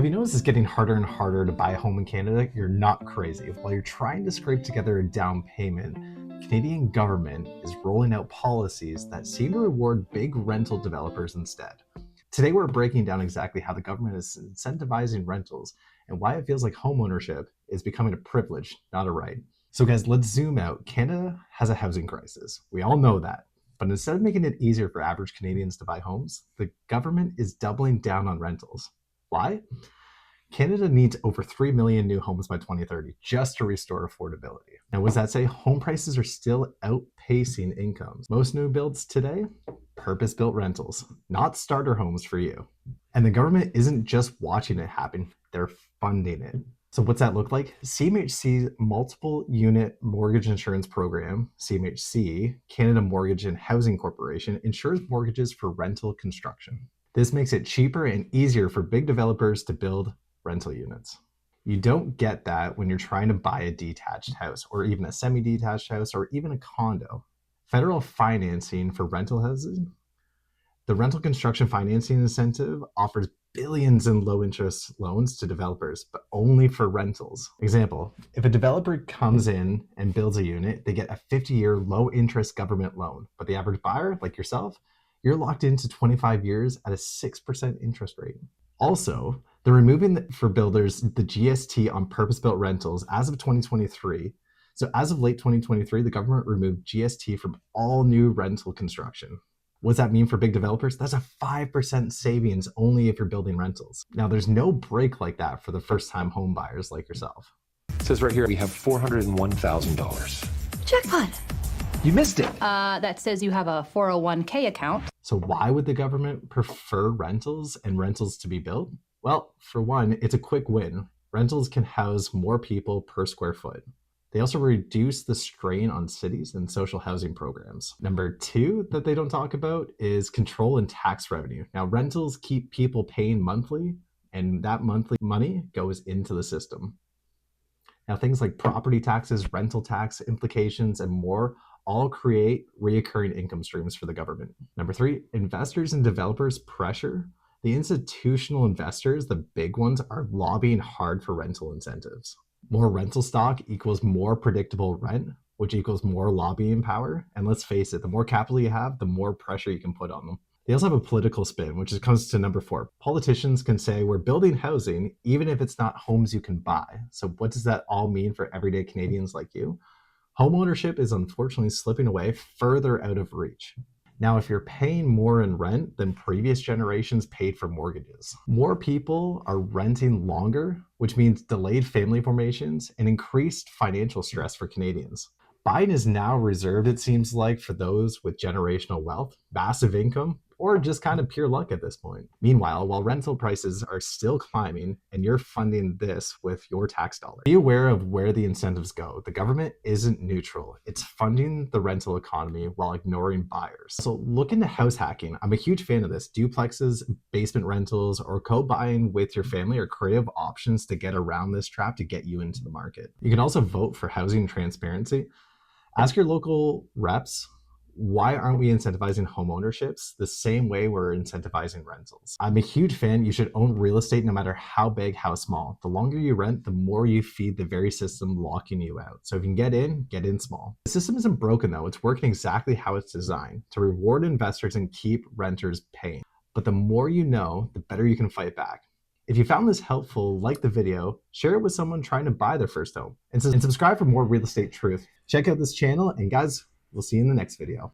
you noticed it's getting harder and harder to buy a home in Canada? You're not crazy. While you're trying to scrape together a down payment, the Canadian government is rolling out policies that seem to reward big rental developers instead. Today, we're breaking down exactly how the government is incentivizing rentals and why it feels like homeownership is becoming a privilege, not a right. So guys, let's zoom out. Canada has a housing crisis. We all know that. But instead of making it easier for average Canadians to buy homes, the government is doubling down on rentals. Why? Canada needs over 3 million new homes by 2030 just to restore affordability. Now, what does that say? Home prices are still outpacing incomes. Most new builds today, purpose-built rentals, not starter homes for you. And the government isn't just watching it happen, they're funding it. So what's that look like? CMHC's Multiple Unit Mortgage Insurance Program, CMHC, Canada Mortgage and Housing Corporation, insures mortgages for rental construction. This makes it cheaper and easier for big developers to build rental units. You don't get that when you're trying to buy a detached house or even a semi-detached house or even a condo. Federal financing for rental housing, the rental construction financing incentive offers billions in low interest loans to developers, but only for rentals. Example, if a developer comes in and builds a unit, they get a 50-year low interest government loan, but the average buyer, like yourself, you're locked into 25 years at a 6% interest rate. Also, they're removing for builders the GST on purpose-built rentals as of 2023. So as of late 2023, the government removed GST from all new rental construction. What does that mean for big developers? That's a 5% savings only if you're building rentals. Now, there's no break like that for the first-time home buyers like yourself. It says right here, we have $401,000. Jackpot. You missed it. That says you have a 401k account. So why would the government prefer rentals and rentals to be built? Well, for one, it's a quick win. Rentals can house more people per square foot. They also reduce the strain on cities and social housing programs. Number two that they don't talk about is control and tax revenue. Now, rentals keep people paying monthly, and that monthly money goes into the system. Now, things like property taxes, rental tax implications, and more all create reoccurring income streams for the government. Number three, investors and developers pressure. The institutional investors, the big ones, are lobbying hard for rental incentives. More rental stock equals more predictable rent, which equals more lobbying power. And let's face it, the more capital you have, the more pressure you can put on them. They also have a political spin, which comes to number four. Politicians can say, we're building housing, even if it's not homes you can buy. So what does that all mean for everyday Canadians like you? Homeownership is unfortunately slipping away further out of reach. Now, if you're paying more in rent than previous generations paid for mortgages, more people are renting longer, which means delayed family formations and increased financial stress for Canadians. Buying is now reserved, it seems like, for those with generational wealth, massive income, or just kind of pure luck at this point. Meanwhile, while rental prices are still climbing and you're funding this with your tax dollars, be aware of where the incentives go. The government isn't neutral. It's funding the rental economy while ignoring buyers. So look into house hacking. I'm a huge fan of this. Duplexes, basement rentals, or co-buying with your family are creative options to get around this trap to get you into the market. You can also vote for housing transparency. Ask your local reps, why aren't we incentivizing home ownerships the same way we're incentivizing rentals? I'm a huge fan. You should own real estate no matter how big, how small. The longer you rent, the more you feed the very system locking you out. So if you can get in small. The system isn't broken though. It's working exactly how it's designed to reward investors and keep renters paying. But the more you know, the better you can fight back. If you found this helpful, like the video, share it with someone trying to buy their first home, and subscribe for more real estate truth. Check out this channel, and guys, we'll see you in the next video.